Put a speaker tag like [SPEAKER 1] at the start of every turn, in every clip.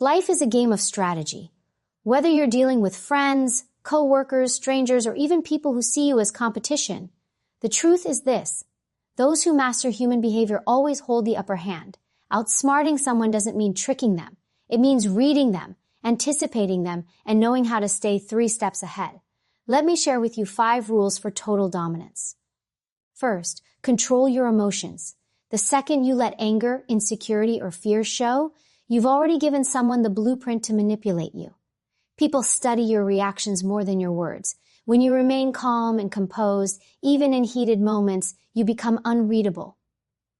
[SPEAKER 1] Life is a game of strategy. Whether you're dealing with friends, co-workers, strangers, or even people who see you as competition, the truth is this: those who master human behavior always hold the upper hand. Outsmarting someone doesn't mean tricking them. It means reading them, anticipating them, and knowing how to stay 3 steps ahead. Let me share with you 5 rules for total dominance. First, control your emotions. The second you let anger, insecurity, or fear show, you've already given someone the blueprint to manipulate you. People study your reactions more than your words. When you remain calm and composed, even in heated moments, you become unreadable.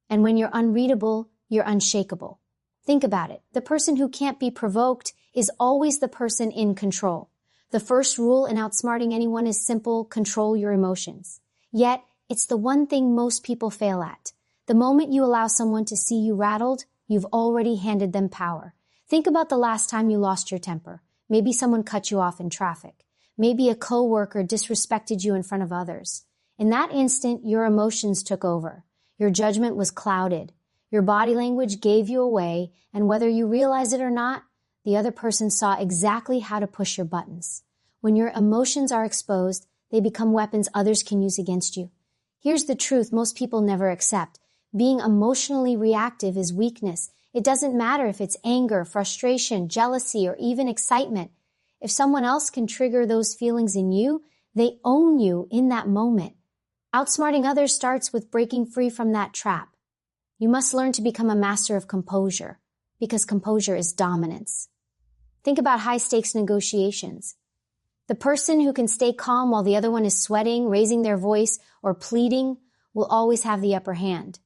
[SPEAKER 1] And when you're unreadable, you're unshakable. Think about it. The person who can't be provoked is always the person in control. The first rule in Outsmarting Anyone is simple: control your emotions. Yet, it's the one thing most people fail at. The moment you allow someone to see you rattled, you've already handed them power. Think about the last time you lost your temper. Maybe someone cut you off in traffic. Maybe a coworker disrespected you in front of others. In that instant, your emotions took over. Your judgment was clouded. Your body language gave you away, and whether you realize it or not, the other person saw exactly how to push your buttons. When your emotions are exposed, they become weapons others can use against you. Here's the truth most people never accept. Being emotionally reactive is weakness. It doesn't matter if it's anger, frustration, jealousy, or even excitement. If someone else can trigger those feelings in you, they own you in that moment. Outsmarting others starts with breaking free from that trap. You must learn to become a master of composure, because composure is dominance. Think about high-stakes negotiations. The person who can stay calm while the other one is sweating, raising their voice, or pleading will always have the upper hand.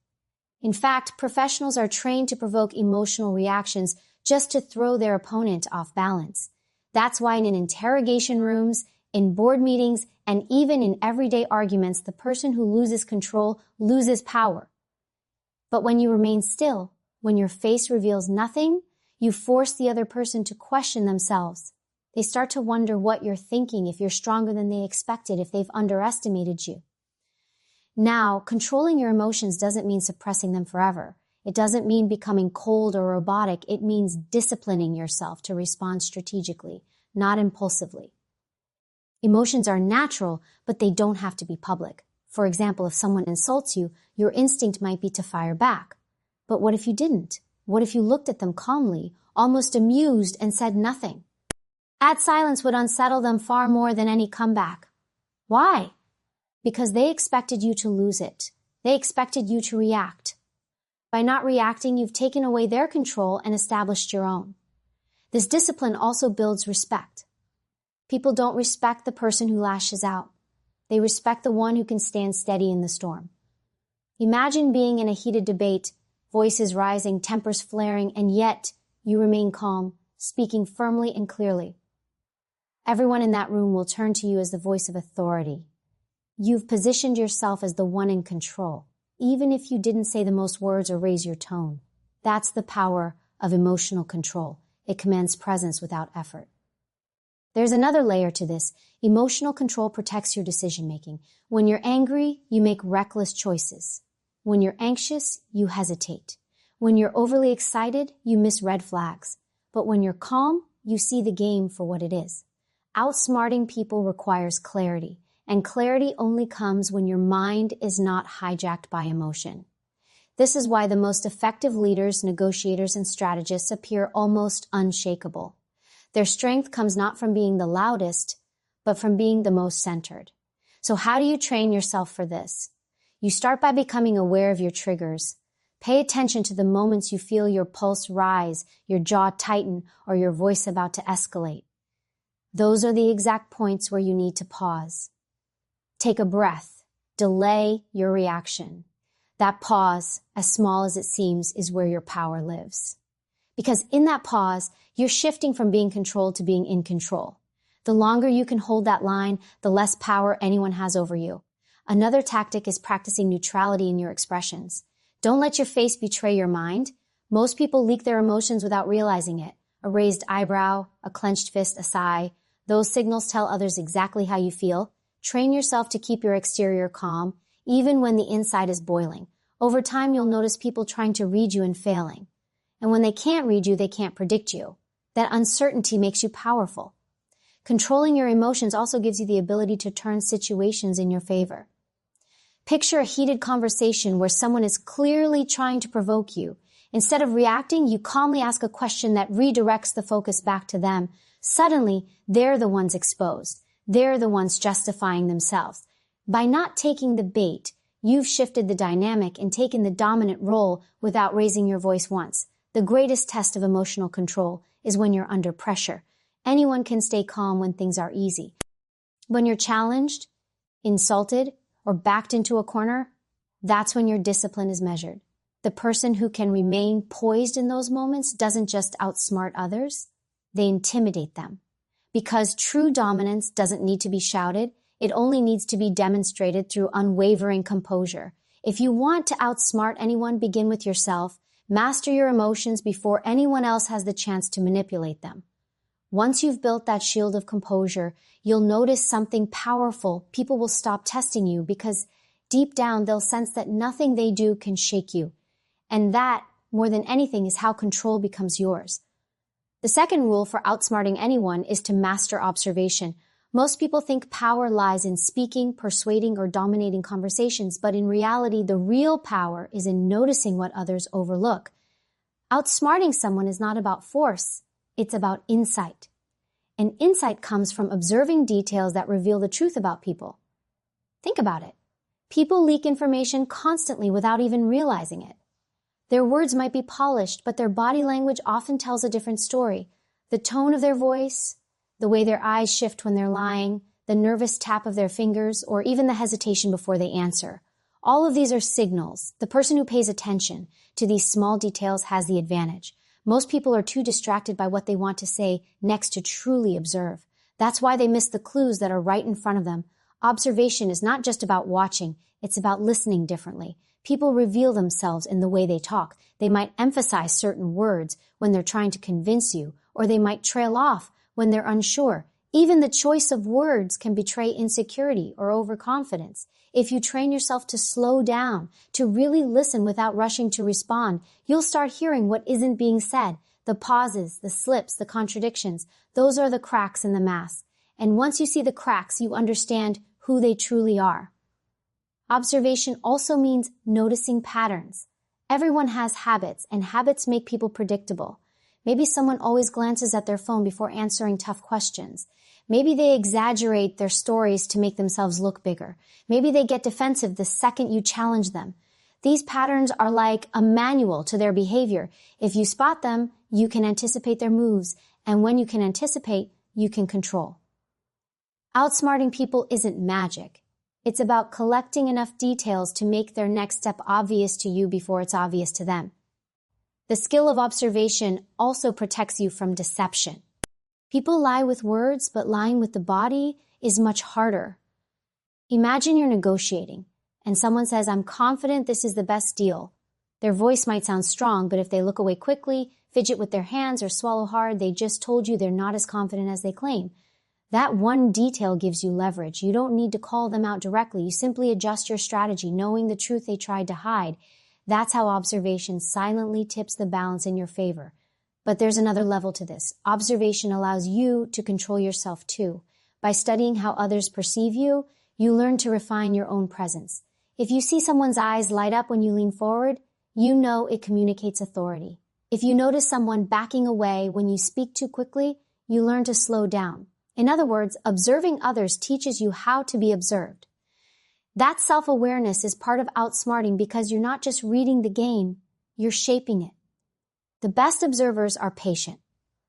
[SPEAKER 1] In fact, professionals are trained to provoke emotional reactions just to throw their opponent off balance. That's why in interrogation rooms, in board meetings, and even in everyday arguments, the person who loses control loses power. But when you remain still, when your face reveals nothing, you force the other person to question themselves. They start to wonder what you're thinking, if you're stronger than they expected, if they've underestimated you. Now, controlling your emotions doesn't mean suppressing them forever. It doesn't mean becoming cold or robotic. It means disciplining yourself to respond strategically, not impulsively. Emotions are natural, but they don't have to be public. For example, if someone insults you, your instinct might be to fire back. But what if you didn't? What if you looked at them calmly, almost amused, and said nothing? That silence would unsettle them far more than any comeback. Why? Because they expected you to lose it. They expected you to react. By not reacting, you've taken away their control and established your own. This discipline also builds respect. People don't respect the person who lashes out. They respect the one who can stand steady in the storm. Imagine being in a heated debate, voices rising, tempers flaring, and yet you remain calm, speaking firmly and clearly. Everyone in that room will turn to you as the voice of authority. You've positioned yourself as the one in control, even if you didn't say the most words or raise your tone. That's the power of emotional control. It commands presence without effort. There's another layer to this. Emotional control protects your decision-making. When you're angry, you make reckless choices. When you're anxious, you hesitate. When you're overly excited, you miss red flags. But when you're calm, you see the game for what it is. Outsmarting people requires clarity, and clarity only comes when your mind is not hijacked by emotion. This is why the most effective leaders, negotiators, and strategists appear almost unshakable. Their strength comes not from being the loudest, but from being the most centered. So how do you train yourself for this? You start by becoming aware of your triggers. Pay attention to the moments you feel your pulse rise, your jaw tighten, or your voice about to escalate. Those are the exact points where you need to pause. Take a breath. Delay your reaction. That pause, as small as it seems, is where your power lives. Because in that pause, you're shifting from being controlled to being in control. The longer you can hold that line, the less power anyone has over you. Another tactic is practicing neutrality in your expressions. Don't let your face betray your mind. Most people leak their emotions without realizing it. A raised eyebrow, a clenched fist, a sigh. Those signals tell others exactly how you feel. Train yourself to keep your exterior calm, even when the inside is boiling. Over time, you'll notice people trying to read you and failing. And when they can't read you, they can't predict you. That uncertainty makes you powerful. Controlling your emotions also gives you the ability to turn situations in your favor. Picture a heated conversation where someone is clearly trying to provoke you. Instead of reacting, you calmly ask a question that redirects the focus back to them. Suddenly, they're the ones exposed. They're the ones justifying themselves. By not taking the bait, you've shifted the dynamic and taken the dominant role without raising your voice once. The greatest test of emotional control is when you're under pressure. Anyone can stay calm when things are easy. When you're challenged, insulted, or backed into a corner, that's when your discipline is measured. The person who can remain poised in those moments doesn't just outsmart others, they intimidate them. Because true dominance doesn't need to be shouted, it only needs to be demonstrated through unwavering composure. If you want to outsmart anyone, begin with yourself. Master your emotions before anyone else has the chance to manipulate them. Once you've built that shield of composure, you'll notice something powerful. People will stop testing you because deep down they'll sense that nothing they do can shake you. And that, more than anything, is how control becomes yours. The second rule for outsmarting anyone is to master observation. Most people think power lies in speaking, persuading, or dominating conversations, but in reality, the real power is in noticing what others overlook. Outsmarting someone is not about force. It's about insight. And insight comes from observing details that reveal the truth about people. Think about it. People leak information constantly without even realizing it. Their words might be polished, but their body language often tells a different story. The tone of their voice, the way their eyes shift when they're lying, the nervous tap of their fingers, or even the hesitation before they answer. All of these are signals. The person who pays attention to these small details has the advantage. Most people are too distracted by what they want to say next to truly observe. That's why they miss the clues that are right in front of them. Observation is not just about watching, it's about listening differently. People reveal themselves in the way they talk. They might emphasize certain words when they're trying to convince you, or they might trail off when they're unsure. Even the choice of words can betray insecurity or overconfidence. If you train yourself to slow down, to really listen without rushing to respond, you'll start hearing what isn't being said. The pauses, the slips, the contradictions, those are the cracks in the mask. And once you see the cracks, you understand who they truly are. Observation also means noticing patterns. Everyone has habits, and habits make people predictable. Maybe someone always glances at their phone before answering tough questions. Maybe they exaggerate their stories to make themselves look bigger. Maybe they get defensive the second you challenge them. These patterns are like a manual to their behavior. If you spot them, you can anticipate their moves. And when you can anticipate, you can control. Outsmarting people isn't magic. It's about collecting enough details to make their next step obvious to you before it's obvious to them. The skill of observation also protects you from deception. People lie with words, but lying with the body is much harder. Imagine you're negotiating, and someone says, "I'm confident this is the best deal." Their voice might sound strong, but if they look away quickly, fidget with their hands, or swallow hard, they just told you they're not as confident as they claim. That one detail gives you leverage. You don't need to call them out directly. You simply adjust your strategy, knowing the truth they tried to hide. That's how observation silently tips the balance in your favor. But there's another level to this. Observation allows you to control yourself too. By studying how others perceive you, you learn to refine your own presence. If you see someone's eyes light up when you lean forward, you know it communicates authority. If you notice someone backing away when you speak too quickly, you learn to slow down. In other words, observing others teaches you how to be observed. That self-awareness is part of outsmarting because you're not just reading the game, you're shaping it. The best observers are patient.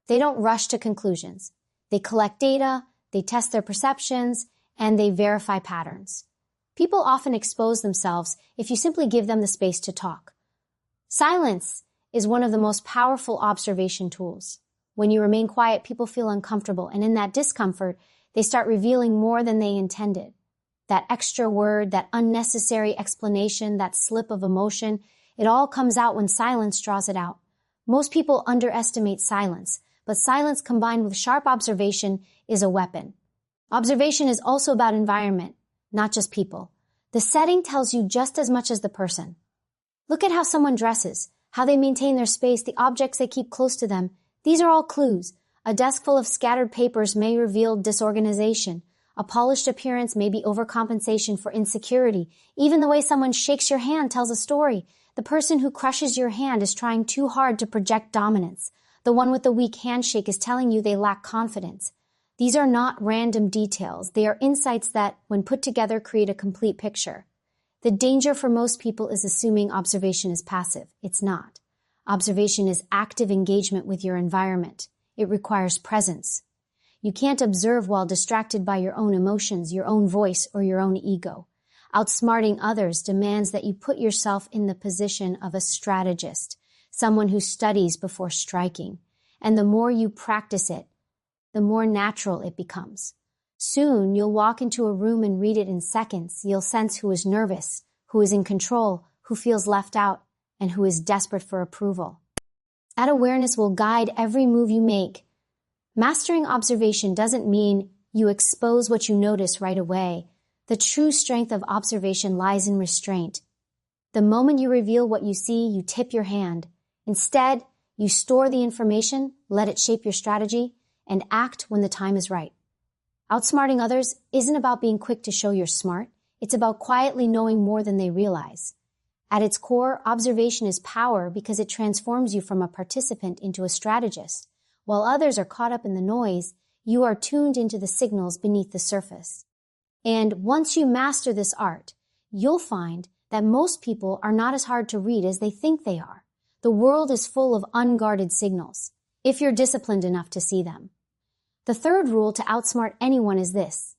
[SPEAKER 1] They don't rush to conclusions. They collect data, they test their perceptions, and they verify patterns. People often expose themselves if you simply give them the space to talk. Silence is one of the most powerful observation tools. When you remain quiet, people feel uncomfortable, and in that discomfort, they start revealing more than they intended. That extra word, that unnecessary explanation, that slip of emotion, it all comes out when silence draws it out. Most people underestimate silence, but silence combined with sharp observation is a weapon. Observation is also about environment, not just people. The setting tells you just as much as the person. Look at how someone dresses, how they maintain their space, the objects they keep close to them. These are all clues. A desk full of scattered papers may reveal disorganization. A polished appearance may be overcompensation for insecurity. Even the way someone shakes your hand tells a story. The person who crushes your hand is trying too hard to project dominance. The one with the weak handshake is telling you they lack confidence. These are not random details. They are insights that, when put together, create a complete picture. The danger for most people is assuming observation is passive. It's not. Observation is active engagement with your environment. It requires presence. You can't observe while distracted by your own emotions, your own voice, or your own ego. Outsmarting others demands that you put yourself in the position of a strategist, someone who studies before striking. And the more you practice it, the more natural it becomes. Soon, you'll walk into a room and read it in seconds. You'll sense who is nervous, who is in control, who feels left out, and who is desperate for approval. That awareness will guide every move you make. Mastering observation doesn't mean you expose what you notice right away. The true strength of observation lies in restraint. The moment you reveal what you see, you tip your hand. Instead, you store the information, let it shape your strategy, and act when the time is right. Outsmarting others isn't about being quick to show you're smart. It's about quietly knowing more than they realize. At its core, observation is power because it transforms you from a participant into a strategist. While others are caught up in the noise, you are tuned into the signals beneath the surface. And once you master this art, you'll find that most people are not as hard to read as they think they are. The world is full of unguarded signals, if you're disciplined enough to see them. The third rule to outsmart anyone is this: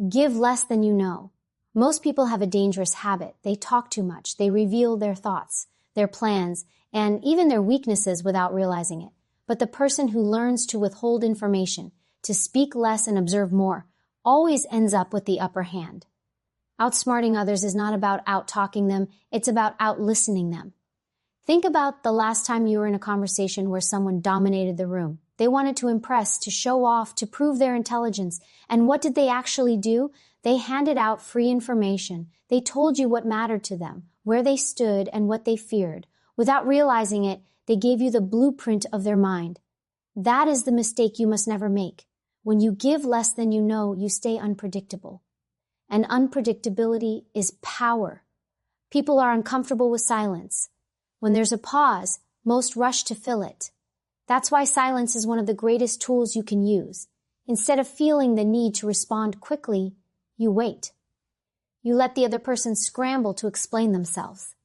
[SPEAKER 1] give less than you know. Most people have a dangerous habit. They talk too much. They reveal their thoughts, their plans, and even their weaknesses without realizing it. But the person who learns to withhold information, to speak less and observe more, always ends up with the upper hand. Outsmarting others is not about out-talking them. It's about out-listening them. Think about the last time you were in a conversation where someone dominated the room. They wanted to impress, to show off, to prove their intelligence. And what did they actually do? They handed out free information. They told you what mattered to them, where they stood, and what they feared. Without realizing it, they gave you the blueprint of their mind. That is the mistake you must never make. When you give less than you know, you stay unpredictable. And unpredictability is power. People are uncomfortable with silence. When there's a pause, most rush to fill it. That's why silence is one of the greatest tools you can use. Instead of feeling the need to respond quickly, you wait. You let the other person scramble to explain themselves.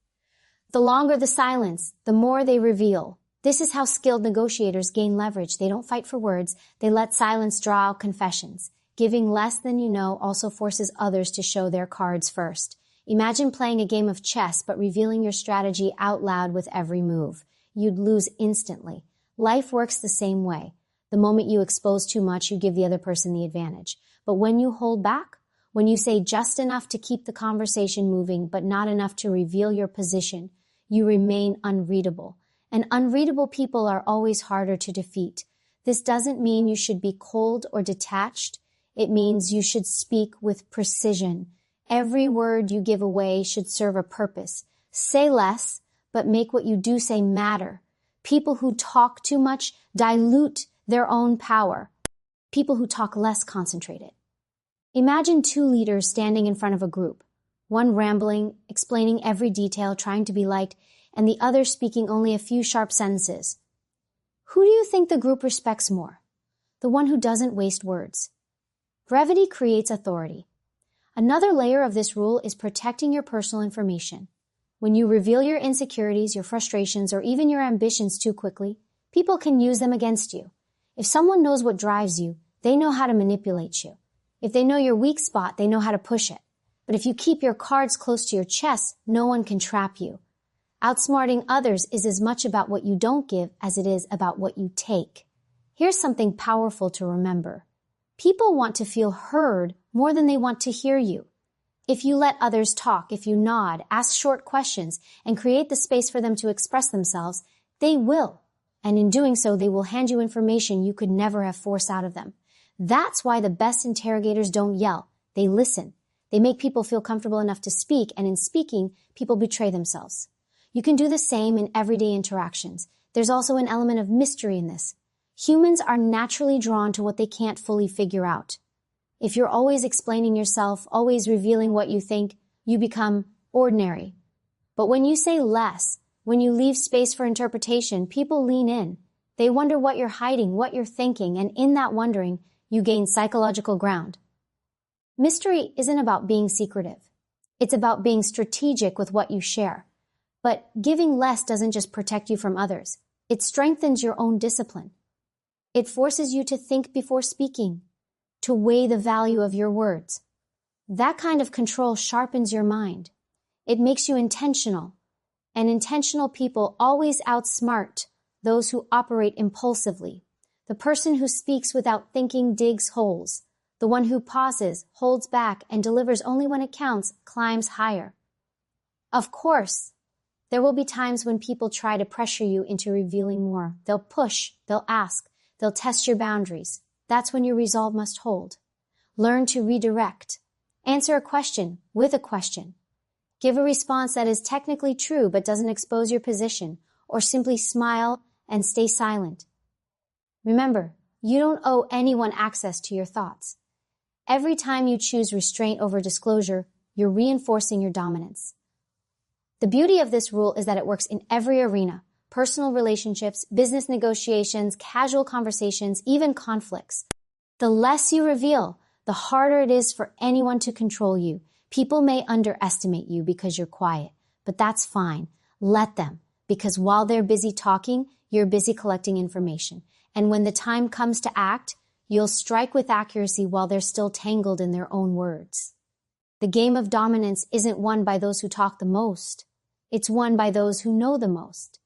[SPEAKER 1] The longer the silence, the more they reveal. This is how skilled negotiators gain leverage. They don't fight for words. They let silence draw out confessions. Giving less than you know also forces others to show their cards first. Imagine playing a game of chess but revealing your strategy out loud with every move. You'd lose instantly. Life works the same way. The moment you expose too much, you give the other person the advantage. But when you hold back, when you say just enough to keep the conversation moving but not enough to reveal your position, you remain unreadable. And unreadable people are always harder to defeat. This doesn't mean you should be cold or detached. It means you should speak with precision. Every word you give away should serve a purpose. Say less, but make what you do say matter. People who talk too much dilute their own power. People who talk less concentrate it. Imagine two leaders standing in front of a group, one rambling, explaining every detail, trying to be liked, and the other speaking only a few sharp sentences. Who do you think the group respects more? The one who doesn't waste words. Brevity creates authority. Another layer of this rule is protecting your personal information. When you reveal your insecurities, your frustrations, or even your ambitions too quickly, people can use them against you. If someone knows what drives you, they know how to manipulate you. If they know your weak spot, they know how to push it. But if you keep your cards close to your chest, no one can trap you. Outsmarting others is as much about what you don't give as it is about what you take. Here's something powerful to remember. People want to feel heard more than they want to hear you. If you let others talk, if you nod, ask short questions, and create the space for them to express themselves, they will. And in doing so, they will hand you information you could never have forced out of them. That's why the best interrogators don't yell. They listen. They make people feel comfortable enough to speak, and in speaking, people betray themselves. You can do the same in everyday interactions. There's also an element of mystery in this. Humans are naturally drawn to what they can't fully figure out. If you're always explaining yourself, always revealing what you think, you become ordinary. But when you say less, when you leave space for interpretation, people lean in. They wonder what you're hiding, what you're thinking, and in that wondering, you gain psychological ground. Mystery isn't about being secretive. It's about being strategic with what you share. But giving less doesn't just protect you from others. It strengthens your own discipline. It forces you to think before speaking, to weigh the value of your words. That kind of control sharpens your mind. It makes you intentional. And intentional people always outsmart those who operate impulsively. The person who speaks without thinking digs holes. The one who pauses, holds back, and delivers only when it counts climbs higher. Of course, there will be times when people try to pressure you into revealing more. They'll push, they'll ask, they'll test your boundaries. That's when your resolve must hold. Learn to redirect. Answer a question with a question. Give a response that is technically true but doesn't expose your position, or simply smile and stay silent. Remember, you don't owe anyone access to your thoughts. Every time you choose restraint over disclosure, you're reinforcing your dominance. The beauty of this rule is that it works in every arena: personal relationships, business negotiations, casual conversations, even conflicts. The less you reveal, the harder it is for anyone to control you. People may underestimate you because you're quiet, but that's fine. Let them, because while they're busy talking, you're busy collecting information. And when the time comes to act, you'll strike with accuracy while they're still tangled in their own words. The game of dominance isn't won by those who talk the most. It's won by those who know the most.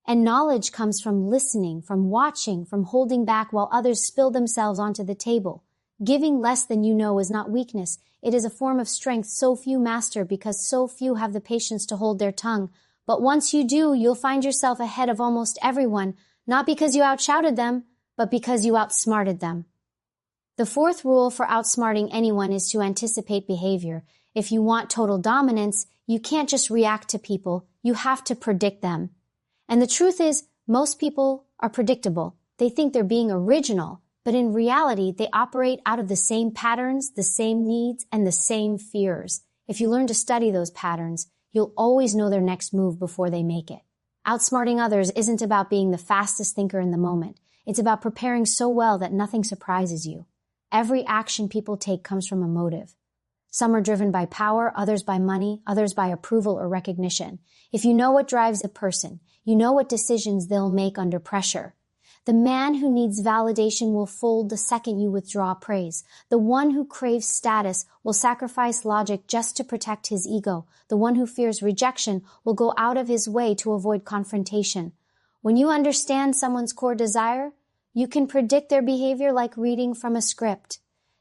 [SPEAKER 1] And knowledge comes from listening, from watching, from holding back while others spill themselves onto the table. Giving less than you know is not weakness. It is a form of strength so few master because so few have the patience to hold their tongue. But once you do, you'll find yourself ahead of almost everyone, not because you outshouted them, but because you outsmarted them. The fourth rule for outsmarting anyone is to anticipate behavior. If you want total dominance, you can't just react to people. You have to predict them. And the truth is, most people are predictable. They think they're being original, but in reality, they operate out of the same patterns, the same needs, and the same fears. If you learn to study those patterns, you'll always know their next move before they make it. Outsmarting others isn't about being the fastest thinker in the moment. It's about preparing so well that nothing surprises you. Every action people take comes from a motive. Some are driven by power, others by money, others by approval or recognition. If you know what drives a person, you know what decisions they'll make under pressure. The man who needs validation will fold the second you withdraw praise. The one who craves status will sacrifice logic just to protect his ego. The one who fears rejection will go out of his way to avoid confrontation. When you understand someone's core desire, you can predict their behavior like reading from a script.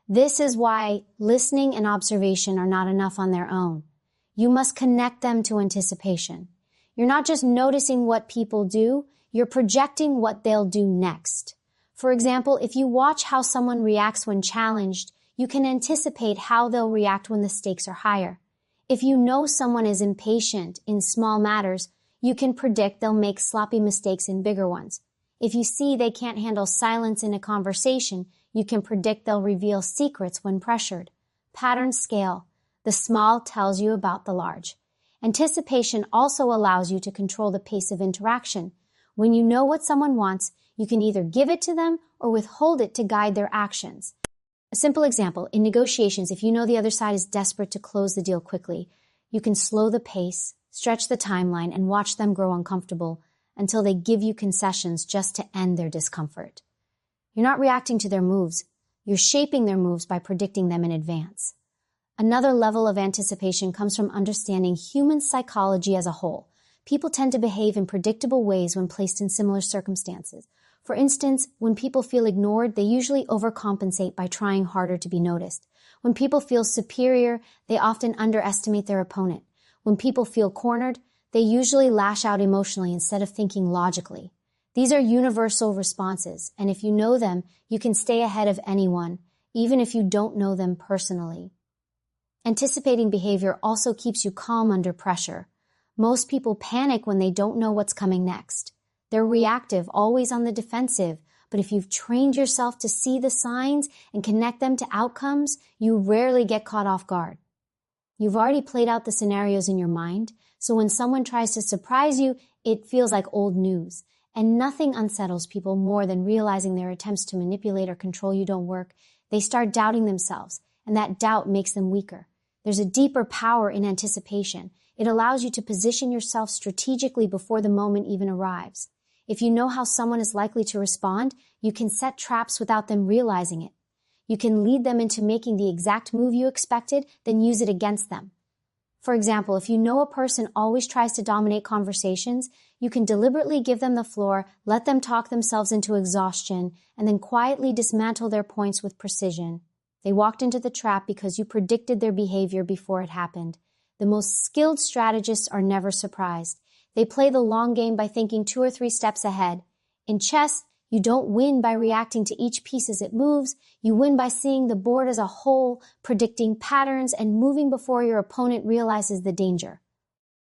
[SPEAKER 1] This is why listening and observation are not enough on their own. You must connect them to anticipation. You're not just noticing what people do, you're projecting what they'll do next. For example, if you watch how someone reacts when challenged, you can anticipate how they'll react when the stakes are higher. If you know someone is impatient in small matters, you can predict they'll make sloppy mistakes in bigger ones. If you see they can't handle silence in a conversation, you can predict they'll reveal secrets when pressured. Patterns scale. The small tells you about the large. Anticipation also allows you to control the pace of interaction. When you know what someone wants, you can either give it to them or withhold it to guide their actions. A simple example, in negotiations, if you know the other side is desperate to close the deal quickly, you can slow the pace, stretch the timeline, and watch them grow uncomfortable until they give you concessions just to end their discomfort. You're not reacting to their moves. You're shaping their moves by predicting them in advance. Another level of anticipation comes from understanding human psychology as a whole. People tend to behave in predictable ways when placed in similar circumstances. For instance, when people feel ignored, they usually overcompensate by trying harder to be noticed. When people feel superior, they often underestimate their opponent. When people feel cornered, they usually lash out emotionally instead of thinking logically. These are universal responses, and if you know them, you can stay ahead of anyone, even if you don't know them personally. Anticipating behavior also keeps you calm under pressure. Most people panic when they don't know what's coming next. They're reactive, always on the defensive, But if you've trained yourself to see the signs and connect them to outcomes, you rarely get caught off guard. You've already played out the scenarios in your mind, so when someone tries to surprise you, it feels like old news. And nothing unsettles people more than realizing their attempts to manipulate or control you don't work. They start doubting themselves, and that doubt makes them weaker. There's a deeper power in anticipation. It allows you to position yourself strategically before the moment even arrives. If you know how someone is likely to respond, you can set traps without them realizing it. You can lead them into making the exact move you expected, then use it against them. For example, if you know a person always tries to dominate conversations, you can deliberately give them the floor, let them talk themselves into exhaustion, and then quietly dismantle their points with precision. They walked into the trap because you predicted their behavior before it happened. The most skilled strategists are never surprised. They play the long game by thinking 2 or 3 steps ahead. In chess, you don't win by reacting to each piece as it moves. You win by seeing the board as a whole, predicting patterns, and moving before your opponent realizes the danger.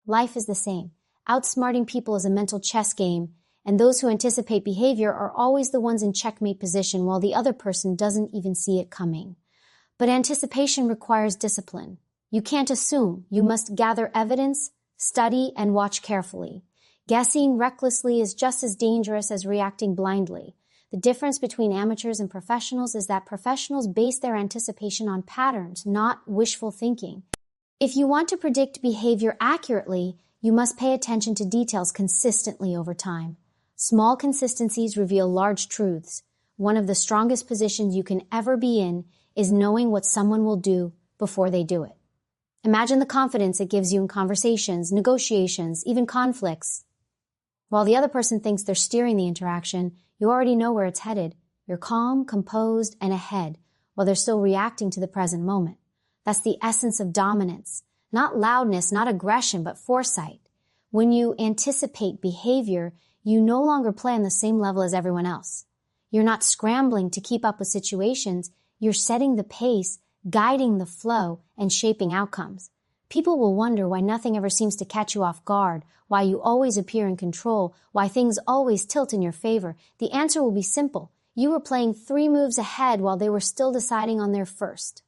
[SPEAKER 1] Life is the same. Outsmarting people is a mental chess game, and those who anticipate behavior are always the ones in checkmate position while the other person doesn't even see it coming. But anticipation requires discipline. You can't assume. You must gather evidence, study, and watch carefully. Guessing recklessly is just as dangerous as reacting blindly. The difference between amateurs and professionals is that professionals base their anticipation on patterns, not wishful thinking. If you want to predict behavior accurately, you must pay attention to details consistently over time. Small consistencies reveal large truths. One of the strongest positions you can ever be in is knowing what someone will do before they do it. Imagine the confidence it gives you in conversations, negotiations, even conflicts. While the other person thinks they're steering the interaction, you already know where it's headed. You're calm, composed, and ahead, while they're still reacting to the present moment. That's the essence of dominance. Not loudness, not aggression, but foresight. When you anticipate behavior, you no longer play on the same level as everyone else. You're not scrambling to keep up with situations. You're setting the pace, guiding the flow, and shaping outcomes. People will wonder why nothing ever seems to catch you off guard, why you always appear in control, why things always tilt in your favor. The answer will be simple. You were playing 3 moves ahead while they were still deciding on their first.